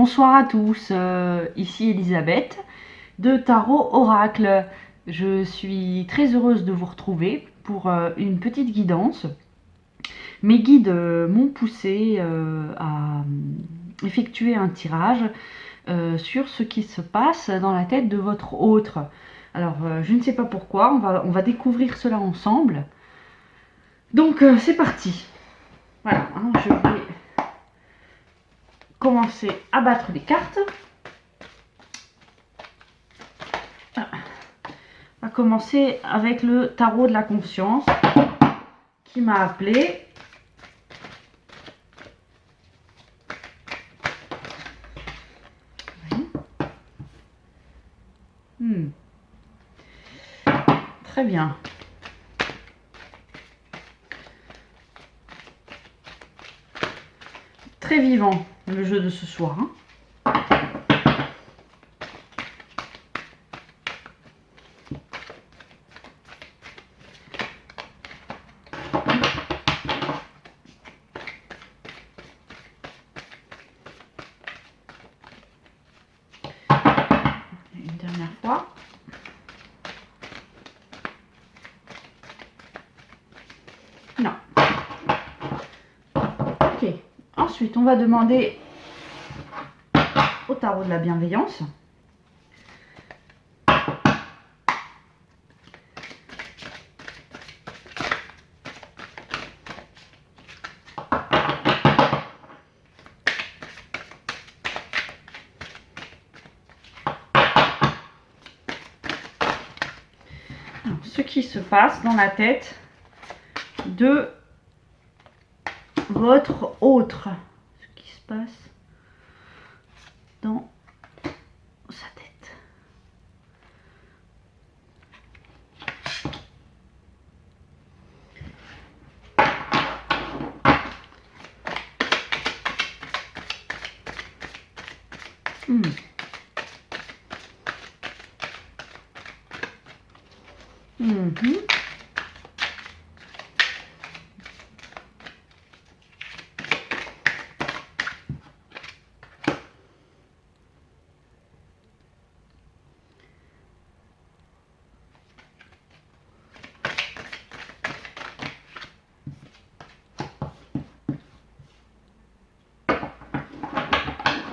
Bonsoir à tous, ici Elisabeth de Tarot Oracle. Je suis très heureuse de vous retrouver pour une petite guidance. Mes guides m'ont poussé à effectuer un tirage sur ce qui se passe dans la tête de votre autre. Alors, je ne sais pas pourquoi, on va découvrir cela ensemble. Donc, c'est parti. Voilà, hein, je vais commencer à battre les cartes. On va commencer avec le tarot de la conscience qui m'a appelé. Très bien. Très vivant le jeu de ce soir. Une dernière fois. Non. Ok. Ensuite, on va demander au tarot de la bienveillance. Alors, ce qui se passe dans la tête de votre autre. Ce qui se passe dans sa tête.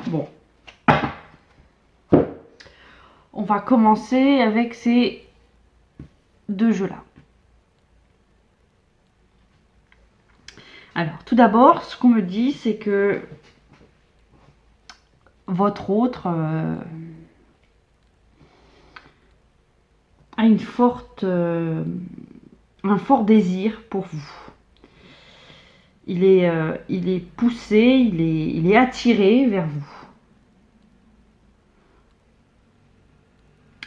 Bon. On va commencer avec ces deux jeux-là. Alors, tout d'abord, ce qu'on me dit, c'est que votre autre a un fort désir pour vous. Il est poussé, il est attiré vers vous.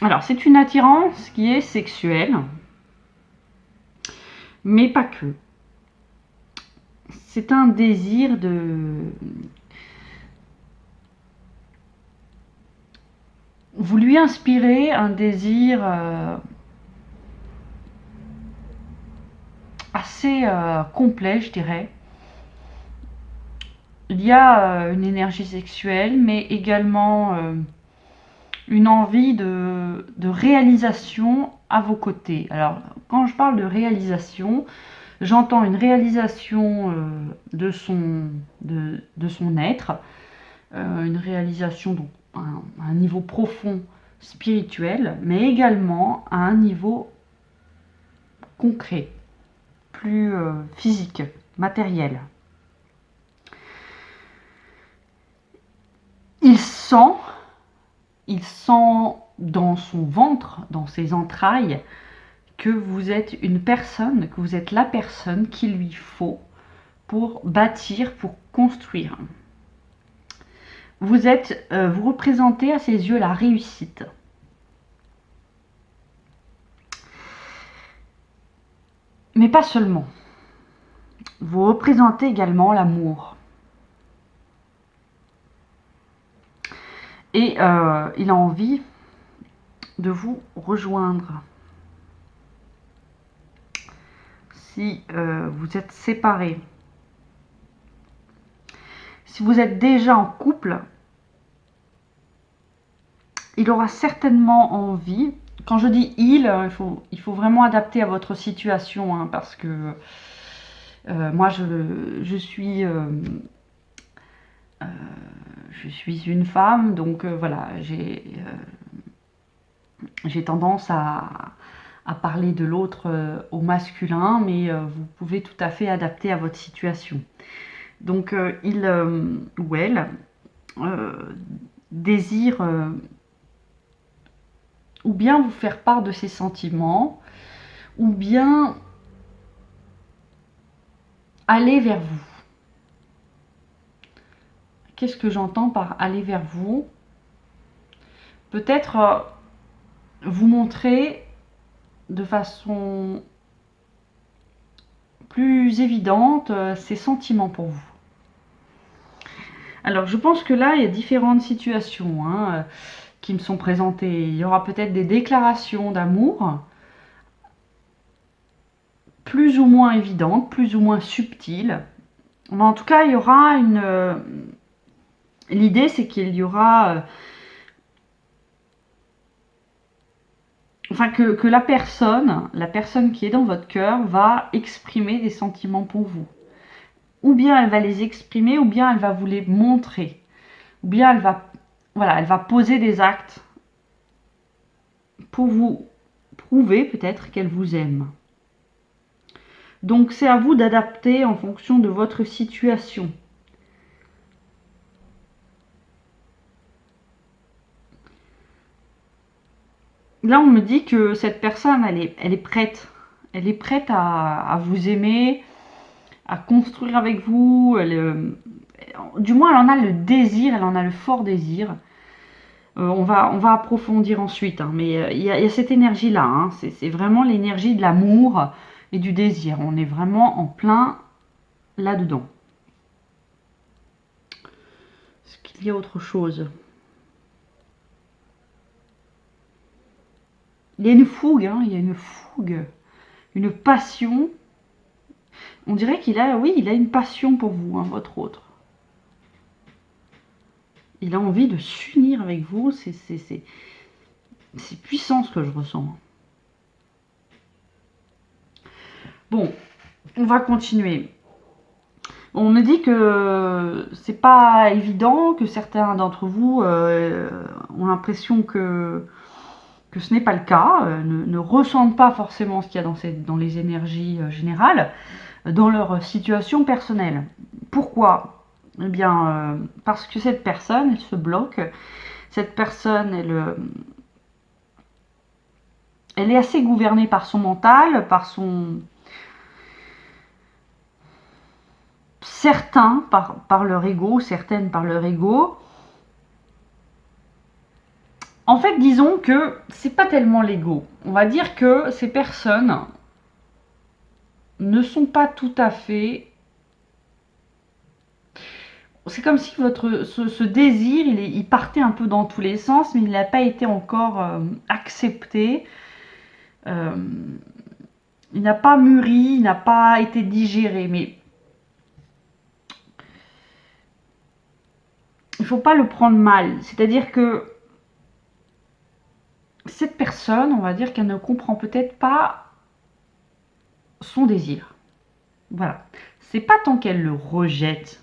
Alors, c'est une attirance qui est sexuelle, mais pas que. C'est un désir de... Vous lui inspirez un désir assez complet, je dirais. Il y a une énergie sexuelle, mais également une envie de réalisation à vos côtés. Alors, quand je parle de réalisation, j'entends une réalisation de son être, une réalisation donc, à un niveau profond spirituel, mais également à un niveau concret, plus physique, matériel. Il sent dans son ventre, dans ses entrailles, que vous êtes une personne, que vous êtes la personne qu'il lui faut pour bâtir, pour construire. Vous représentez à ses yeux la réussite. Mais pas seulement. Vous représentez également l'amour. Et il a envie de vous rejoindre. Si vous êtes séparés, si vous êtes déjà en couple, il aura certainement envie. Quand je dis il faut vraiment adapter à votre situation, hein, parce que moi je suis une femme, donc voilà, j'ai tendance à parler de l'autre au masculin, mais vous pouvez tout à fait adapter à votre situation. Donc il ou elle désire ou bien vous faire part de ses sentiments, ou bien aller vers vous. Qu'est-ce que j'entends par aller vers vous? Peut-être vous montrer de façon plus évidente ses sentiments pour vous. Alors je pense que là il y a différentes situations, hein, qui me sont présentées. Il y aura peut-être des déclarations d'amour plus ou moins évidentes, plus ou moins subtiles. Mais en tout cas, il y aura l'idée, c'est qu'il y aura... Enfin, que la personne qui est dans votre cœur va exprimer des sentiments pour vous. Ou bien elle va les exprimer, ou bien elle va vous les montrer. Ou bien elle va poser des actes pour vous prouver peut-être qu'elle vous aime. Donc c'est à vous d'adapter en fonction de votre situation. Là, on me dit que cette personne, elle est prête. Elle est prête à vous aimer, à construire avec vous. Du moins, elle en a le désir, elle en a le fort désir. On va approfondir ensuite, hein, mais il y a cette énergie-là. Hein, c'est vraiment l'énergie de l'amour et du désir. On est vraiment en plein là-dedans. Est-ce qu'il y a autre chose? Il y a une fougue, hein, il y a une fougue, une passion. On dirait qu'il a, oui, il a une passion pour vous, hein, votre autre. Il a envie de s'unir avec vous. C'est puissant ce que je ressens. Bon, on va continuer. On me dit que c'est pas évident, que certains d'entre vous ont l'impression que ce n'est pas le cas, ne ressentent pas forcément ce qu'il y a dans les énergies générales, dans leur situation personnelle. Pourquoi? Eh bien, parce que cette personne, elle se bloque. Cette personne, elle est assez gouvernée par son mental, par son... Certains par leur ego, certaines par leur ego. En fait, disons que c'est pas tellement l'ego. On va dire que ces personnes ne sont pas tout à fait... C'est comme si ce désir, il partait un peu dans tous les sens, mais il n'a pas été encore accepté. Il n'a pas mûri, il n'a pas été digéré. Mais il ne faut pas le prendre mal. C'est-à-dire que cette personne, on va dire qu'elle ne comprend peut-être pas son désir. Voilà. C'est pas tant qu'elle le rejette.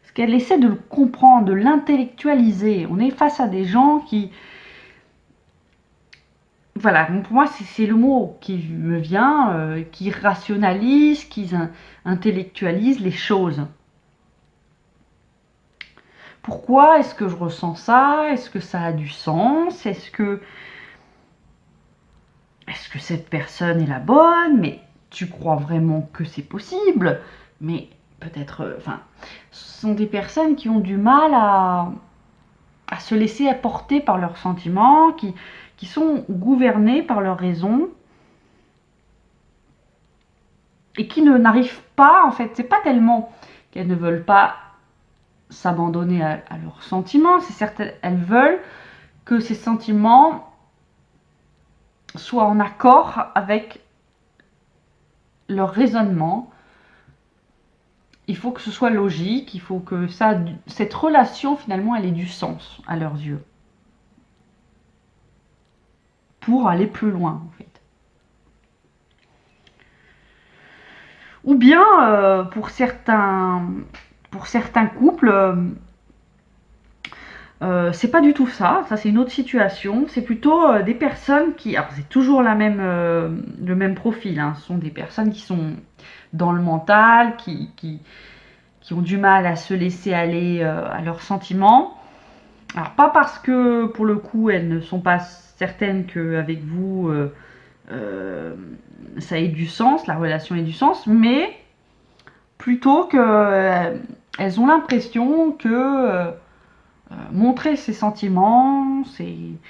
Parce qu'elle essaie de le comprendre, de l'intellectualiser. On est face à des gens qui... Voilà, pour moi, c'est le mot qui me vient, qui rationalise, qui intellectualise les choses. Pourquoi est-ce que je ressens ça? Est-ce que ça a du sens? Est-ce que cette personne est la bonne? Mais tu crois vraiment que c'est possible? Mais peut-être... Enfin, ce sont des personnes qui ont du mal à se laisser apporter par leurs sentiments, qui sont gouvernées par leurs raisons et qui n'arrivent pas, en fait, c'est pas tellement qu'elles ne veulent pas s'abandonner à leurs sentiments, c'est certes, elles veulent que ces sentiments soient en accord avec leur raisonnement. Il faut que ce soit logique, il faut que cette relation finalement elle ait du sens à leurs yeux. pour aller plus loin en fait. Ou bien pour certains couples, c'est pas du tout ça, ça c'est une autre situation, c'est plutôt des personnes qui, alors c'est toujours le même profil, hein. Ce sont des personnes qui sont dans le mental, qui ont du mal à se laisser aller à leurs sentiments. Alors pas parce que pour le coup elles ne sont pas certaines qu'avec vous ça ait du sens, la relation ait du sens, mais plutôt que elles ont l'impression que montrer ses sentiments, c'est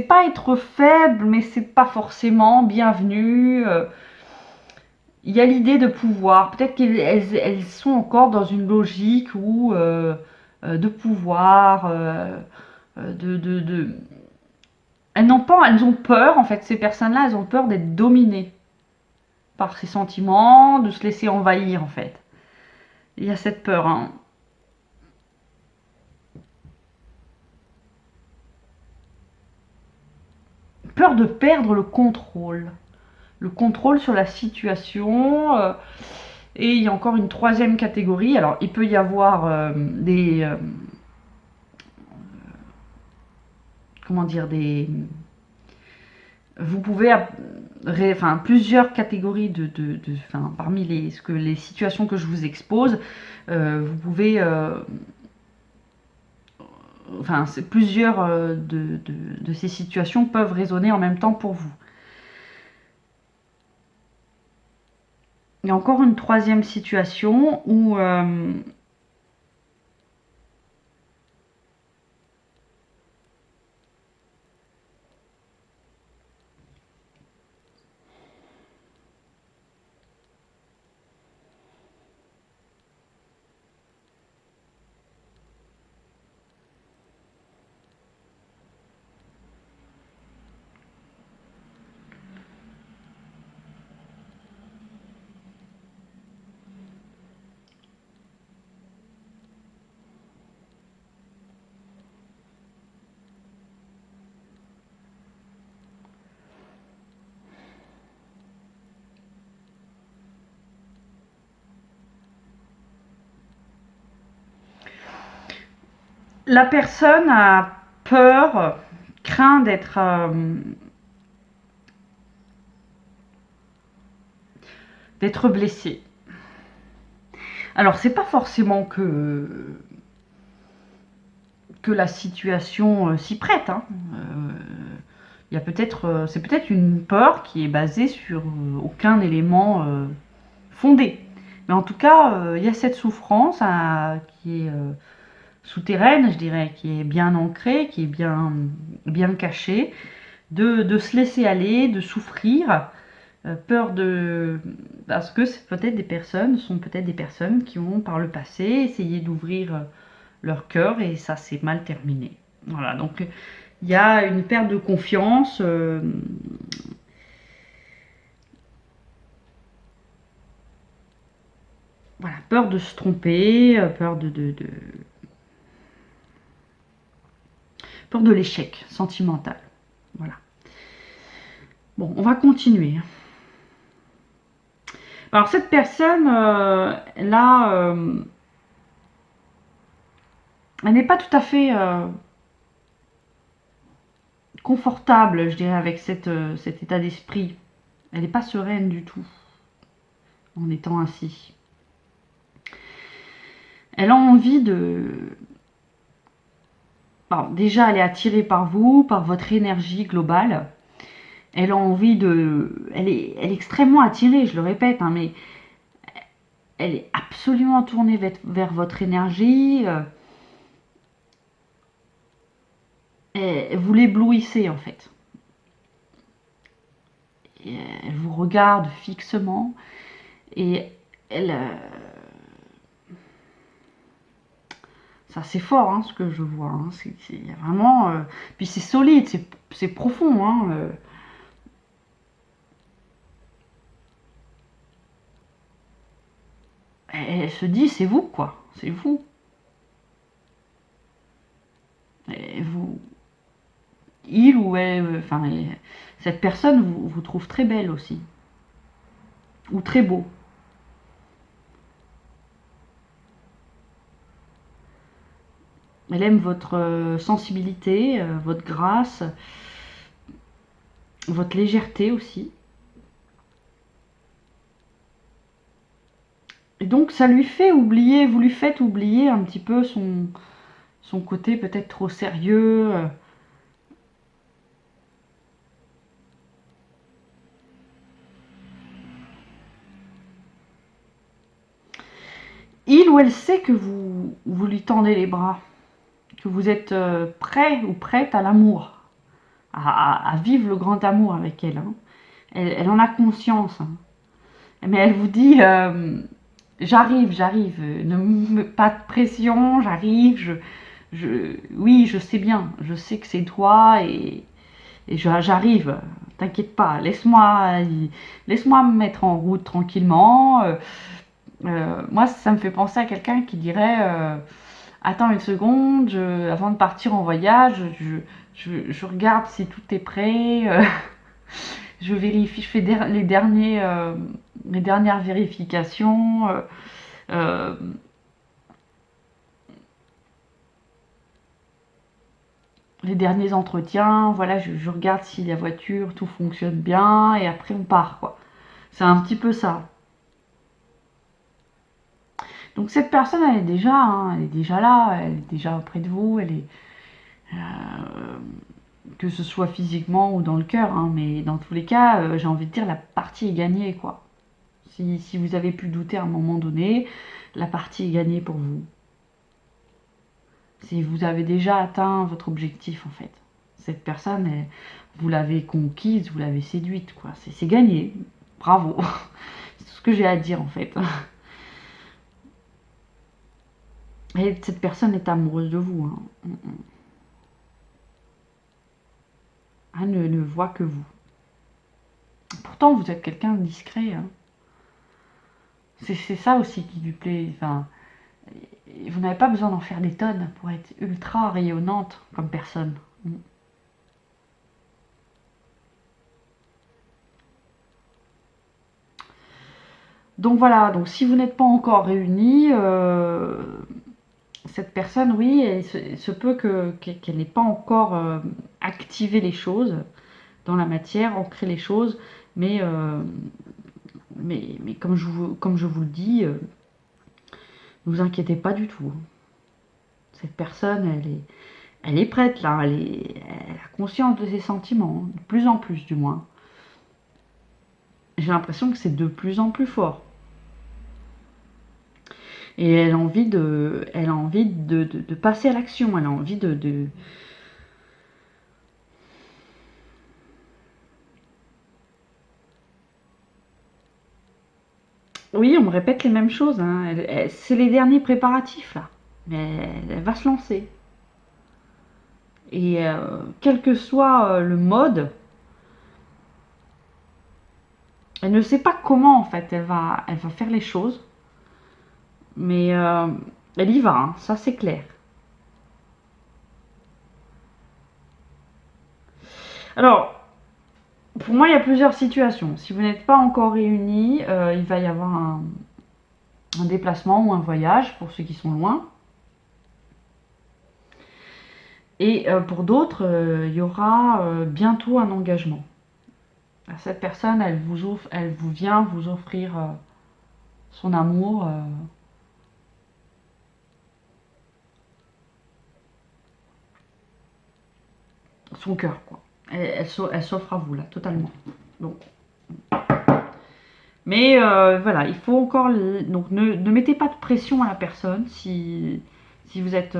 pas être faible, mais c'est pas forcément bienvenu. Il y a l'idée de pouvoir. Peut-être qu'elles sont encore dans une logique où de pouvoir, elles n'ont pas, elles ont peur en fait. Ces personnes-là, elles ont peur d'être dominées par ces sentiments, de se laisser envahir en fait. Il y a cette peur, hein. Peur de perdre le contrôle sur la situation. Et il y a encore une troisième catégorie. Alors, il peut y avoir comment dire, vous pouvez, enfin, plusieurs catégories enfin, parmi les situations que je vous expose, vous pouvez, enfin, plusieurs de ces situations peuvent résonner en même temps pour vous. Il y a encore une troisième situation où la personne a peur, craint d'être blessée. Alors, c'est pas forcément que la situation s'y prête, hein. C'est peut-être une peur qui est basée sur aucun élément fondé. Mais en tout cas, il y a cette souffrance qui est souterraine, je dirais, qui est bien ancrée, qui est bien cachée, de se laisser aller, de souffrir, peur de... Parce que sont peut-être des personnes qui ont par le passé essayé d'ouvrir leur cœur et ça s'est mal terminé. Voilà, donc il y a une perte de confiance. Voilà, peur de se tromper, peur de l'échec sentimental. Voilà. Bon, on va continuer. Alors cette personne, là, elle n'est pas tout à fait confortable, je dirais, avec cet état d'esprit. Elle n'est pas sereine du tout en étant ainsi. Elle a envie de... Alors, déjà, elle est attirée par vous, par votre énergie globale. Elle a envie de... Elle est extrêmement attirée, je le répète, hein, mais elle est absolument tournée vers votre énergie. Vous l'éblouissez, en fait. Et elle vous regarde fixement et elle... ça c'est fort, hein, ce que je vois. Hein. C'est vraiment... puis c'est solide, c'est profond. Hein. Elle se dit, c'est vous, quoi. C'est vous. Et vous, il ou elle, enfin, cette personne vous trouve très belle aussi, ou très beau. Elle aime votre sensibilité, votre grâce, votre légèreté aussi. Et donc ça lui fait oublier, vous lui faites oublier un petit peu son côté peut-être trop sérieux. Il ou elle sait que vous lui tendez les bras, que vous êtes prêt ou prête à l'amour, à vivre le grand amour avec elle. Hein. Elle en a conscience. Hein. Mais elle vous dit, j'arrive, pas de pression, j'arrive, oui, je sais bien, je sais que c'est toi et j'arrive, t'inquiète pas, laisse-moi me mettre en route tranquillement. Moi, ça me fait penser à quelqu'un qui dirait attends une seconde, avant de partir en voyage, je regarde si tout est prêt, je vérifie, je fais les dernières vérifications. Euh, les derniers entretiens, voilà, je regarde si la voiture, tout fonctionne bien, et après on part, quoi. C'est un petit peu ça. Donc cette personne, elle est déjà là, elle est déjà auprès de vous, que ce soit physiquement ou dans le cœur, hein, mais dans tous les cas, j'ai envie de dire, la partie est gagnée, quoi. Si vous avez pu douter à un moment donné, la partie est gagnée pour vous. Si vous avez déjà atteint votre objectif, en fait. Cette personne, vous l'avez conquise, vous l'avez séduite, quoi. C'est gagné. Bravo. C'est tout ce que j'ai à dire, en fait. Et cette personne est amoureuse de vous. Hein. Elle ne voit que vous. Pourtant, vous êtes quelqu'un de discret. Hein. C'est ça aussi qui lui plaît. Enfin, vous n'avez pas besoin d'en faire des tonnes pour être ultra rayonnante comme personne. Donc voilà, donc si vous n'êtes pas encore réunis, cette personne, oui, il se peut qu'elle n'ait pas encore activé les choses dans la matière, ancré les choses, mais, mais comme je vous le dis, ne vous inquiétez pas du tout. Cette personne, elle est prête là, elle a conscience de ses sentiments, de plus en plus du moins. J'ai l'impression que c'est de plus en plus fort. Et elle a envie de passer à l'action, elle a envie de. Oui, on me répète les mêmes choses, hein. C'est les derniers préparatifs là. Mais elle va se lancer. Et quel que soit le mode, elle ne sait pas comment en fait elle va faire les choses. Mais elle y va, hein, ça c'est clair. Alors, pour moi, il y a plusieurs situations. Si vous n'êtes pas encore réunis, il va y avoir un déplacement ou un voyage pour ceux qui sont loin. Et pour d'autres, il y aura bientôt un engagement. Cette personne, elle vous vient vous offrir son amour. Son cœur, quoi. Elle s'offre à vous, là, totalement. Donc. Mais voilà, il faut encore. Donc, ne mettez pas de pression à la personne si vous êtes.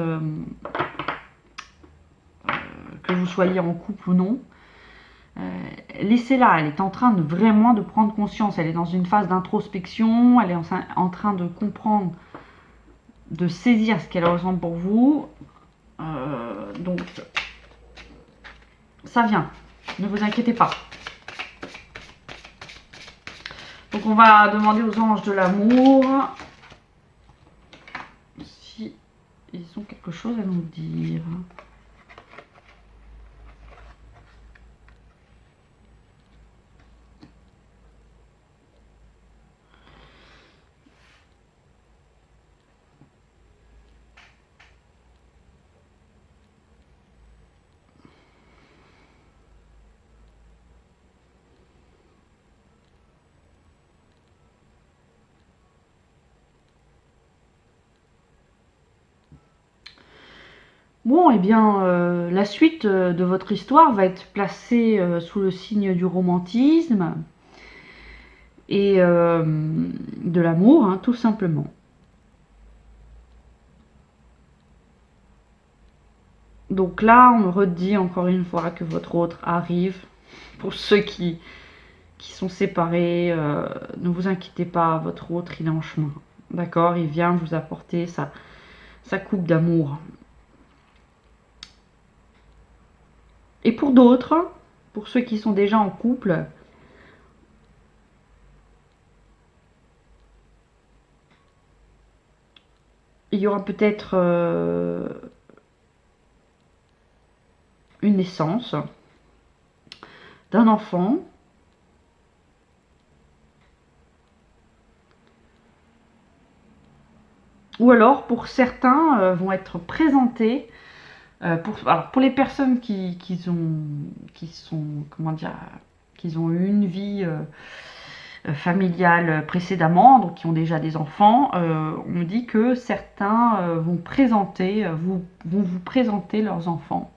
Que vous soyez en couple ou non. Laissez-la, elle est en train de vraiment de prendre conscience. Elle est dans une phase d'introspection, elle est en train de comprendre, de saisir ce qu'elle ressent pour vous. Donc, ça vient. Ne vous inquiétez pas. Donc on va demander aux anges de l'amour si ils ont quelque chose à nous dire. Bon, eh bien, la suite de votre histoire va être placée sous le signe du romantisme et de l'amour, hein, tout simplement. Donc là, on me redit encore une fois que votre autre arrive. Pour ceux qui sont séparés, ne vous inquiétez pas, votre autre, il est en chemin. D'accord? Il vient vous apporter sa coupe d'amour. Et pour d'autres, pour ceux qui sont déjà en couple, il y aura peut-être une naissance d'un enfant. Ou alors, pour certains, vont être présentés. Alors, pour les personnes qui sont, comment dire, qui ont eu une vie familiale précédemment, donc qui ont déjà des enfants, on me dit que certains vont vous présenter leurs enfants.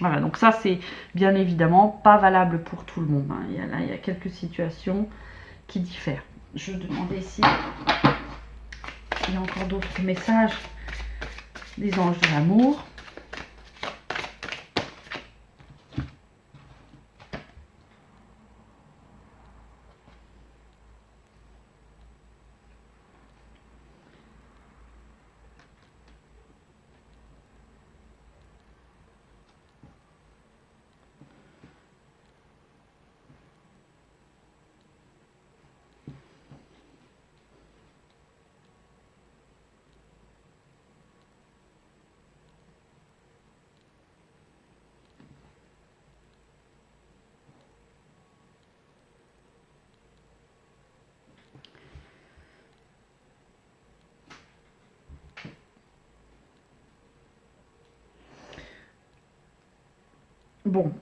Voilà, donc ça c'est bien évidemment pas valable pour tout le monde, hein. Il y a quelques situations qui diffèrent. Je demandais ici, il y a encore d'autres messages des anges de l'amour. Bon,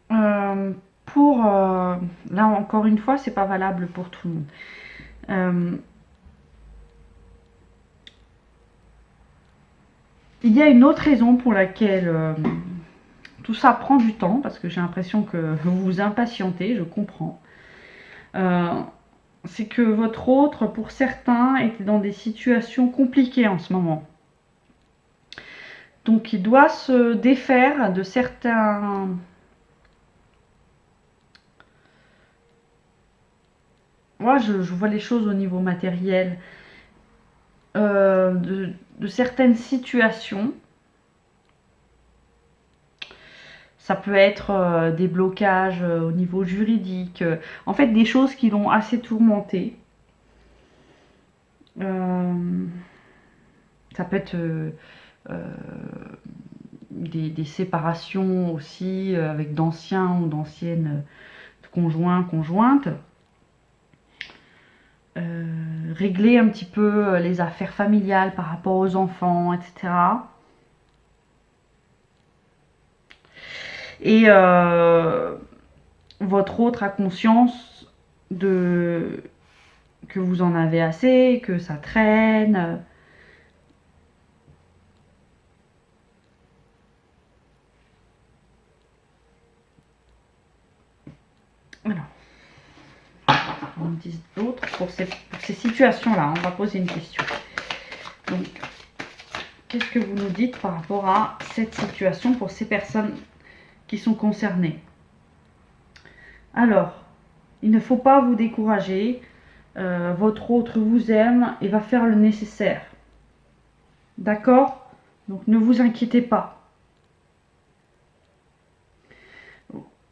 là encore une fois, c'est pas valable pour tout le monde. Il y a une autre raison pour laquelle tout ça prend du temps, parce que j'ai l'impression que vous vous impatientez, je comprends. C'est que votre autre, pour certains, était dans des situations compliquées en ce moment. Donc il doit se défaire de certains... Moi, je vois les choses au niveau matériel. De certaines situations. Ça peut être des blocages au niveau juridique. En fait, des choses qui l'ont assez tourmenté. Ça peut être des séparations aussi avec d'anciens ou d'anciennes conjoints, conjointes. Régler un petit peu les affaires familiales par rapport aux enfants, etc. Et votre autre a conscience que vous en avez assez, que ça traîne. Alors, on me dit d'autres pour ces situations-là. On va poser une question. Donc, qu'est-ce que vous nous dites par rapport à cette situation pour ces personnes qui sont concernées? Alors, il ne faut pas vous décourager. Votre autre vous aime et va faire le nécessaire. D'accord? Donc, ne vous inquiétez pas.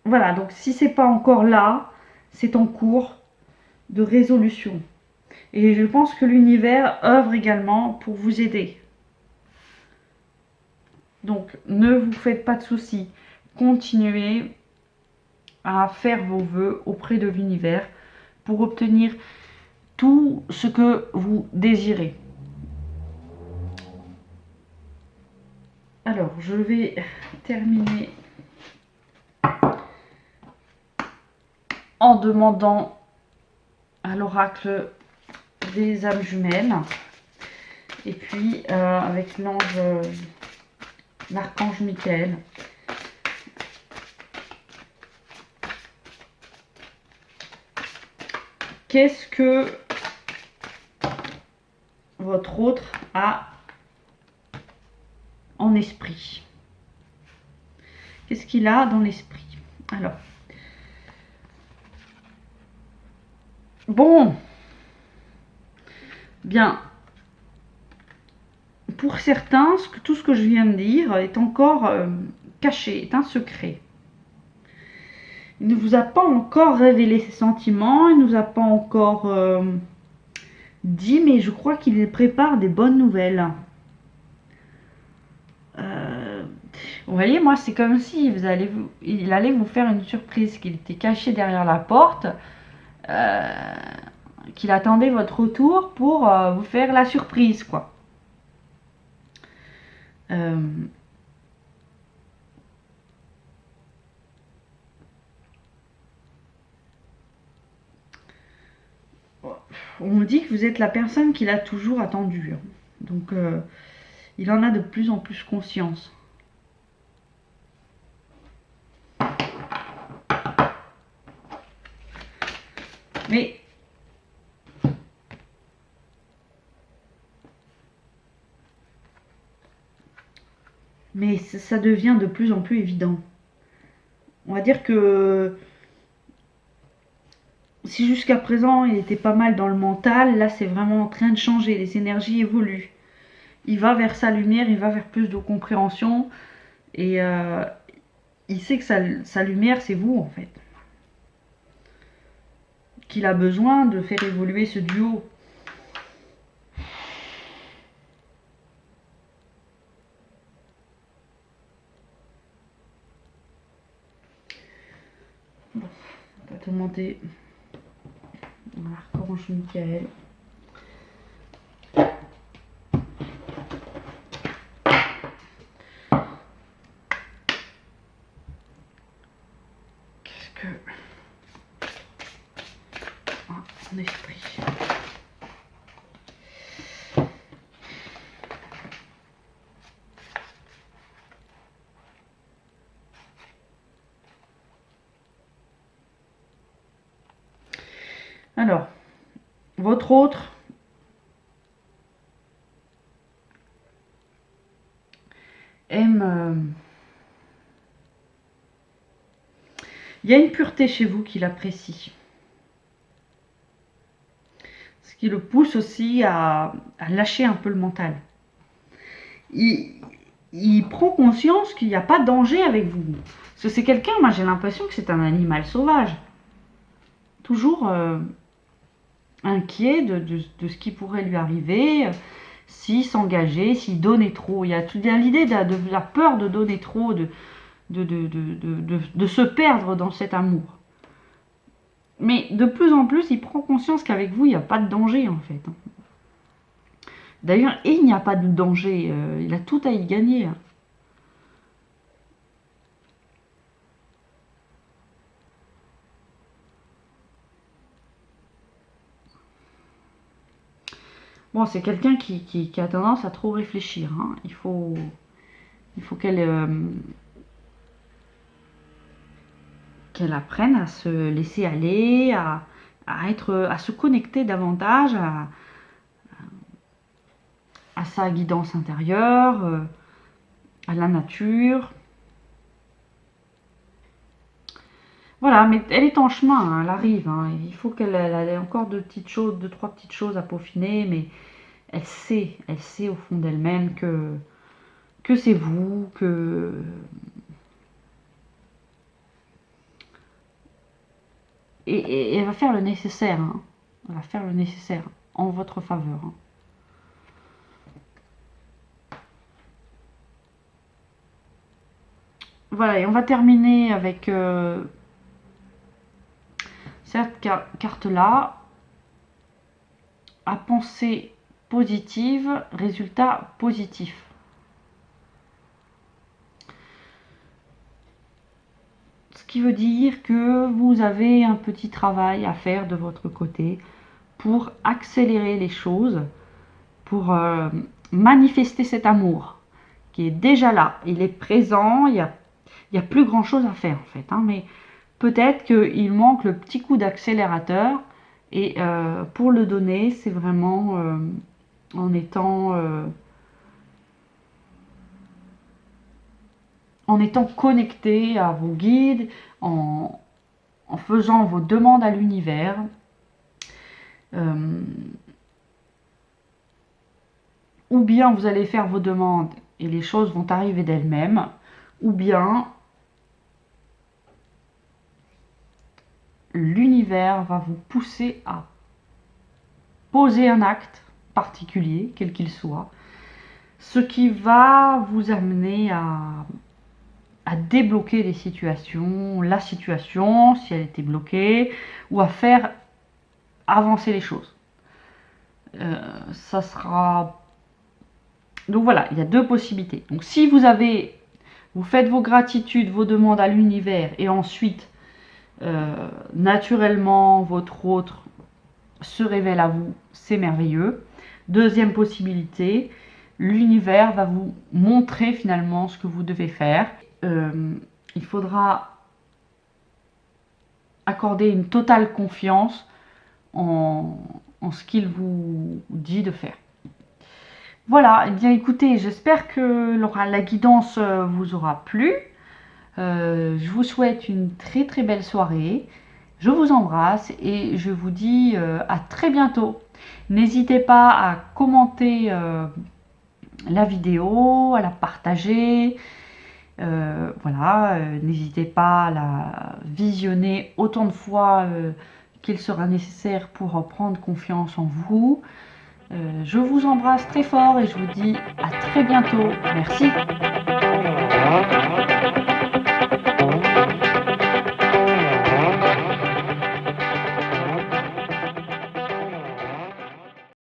Voilà, donc si c'est pas encore là, c'est en cours de résolution. Et je pense que l'univers œuvre également pour vous aider. Donc, ne vous faites pas de soucis. Continuez à faire vos vœux auprès de l'univers pour obtenir tout ce que vous désirez. Alors, je vais terminer en demandant à l'oracle des âmes jumelles. Et puis avec l'archange Michael. Qu'est-ce que votre autre a en esprit? Qu'est-ce qu'il a dans l'esprit? Alors, bon, bien, pour certains, tout ce que je viens de dire est encore caché, est un secret. Il ne vous a pas encore révélé ses sentiments, il ne vous a pas encore dit, mais je crois qu'il prépare des bonnes nouvelles. Vous voyez, moi, c'est comme si il allait vous faire une surprise, qu'il était caché derrière la porte, qu'il attendait votre retour pour vous faire la surprise, quoi. On me dit que vous êtes la personne qu'il a toujours attendue. Donc, il en a de plus en plus conscience. Mais ça devient de plus en plus évident. On va dire que si jusqu'à présent il était pas mal dans le mental, là c'est vraiment en train de changer, les énergies évoluent. Il va vers sa lumière, il va vers plus de compréhension et il sait que sa lumière c'est vous en fait. Qu'il a besoin de faire évoluer ce duo. Bon, on va demander à l'archange Michael. Qu'est-ce que... Ah, son esprit. Alors, votre autre aime... Il y a une pureté chez vous qu'il apprécie. Ce qui le pousse aussi à lâcher un peu le mental. Il prend conscience qu'il n'y a pas de danger avec vous. Parce que c'est quelqu'un, moi j'ai l'impression que c'est un animal sauvage. Toujours inquiet de ce qui pourrait lui arriver, s'il s'engageait, s'il donnait trop. Il y a l'idée de la peur de donner trop, de se perdre dans cet amour. Mais de plus en plus, il prend conscience qu'avec vous, il n'y a pas de danger en fait. D'ailleurs, il n'y a pas de danger. Il a tout à y gagner. Bon, c'est quelqu'un qui a tendance à trop réfléchir. Hein. Il faut qu'elle apprenne à se laisser aller, à se connecter davantage à sa guidance intérieure, à la nature. Voilà, mais elle est en chemin, hein, elle arrive. Hein. Il faut qu'elle ait encore deux, trois petites choses à peaufiner, mais elle sait au fond d'elle-même que c'est vous, et elle va faire le nécessaire. Hein. Elle va faire le nécessaire en votre faveur. Hein. Voilà, et on va terminer avec cette carte-là. À pensée positive, résultat positif. Ce qui veut dire que vous avez un petit travail à faire de votre côté pour accélérer les choses, pour manifester cet amour qui est déjà là. Il est présent, il y a plus grand chose à faire en fait, hein, mais peut-être qu'il manque le petit coup d'accélérateur et pour le donner, c'est vraiment en étant connecté à vos guides, en faisant vos demandes à l'univers. Ou bien vous allez faire vos demandes et les choses vont arriver d'elles-mêmes, ou bien l'univers va vous pousser à poser un acte particulier, quel qu'il soit, ce qui va vous amener à débloquer les situations, la situation, si elle était bloquée, ou à faire avancer les choses. Ça sera... Donc voilà, il y a deux possibilités. Donc si vous faites vos gratitudes, vos demandes à l'univers, et ensuite, naturellement, votre autre se révèle à vous, c'est merveilleux. Deuxième possibilité, l'univers va vous montrer finalement ce que vous devez faire. Il faudra accorder une totale confiance en ce qu'il vous dit de faire. Voilà, eh bien écoutez, j'espère que la guidance vous aura plu. Je vous souhaite une très très belle soirée. Je vous embrasse et je vous dis à très bientôt. N'hésitez pas à commenter la vidéo, à la partager. Voilà, n'hésitez pas à la visionner autant de fois qu'il sera nécessaire pour prendre confiance en vous. Je vous embrasse très fort et je vous dis à très bientôt. Merci.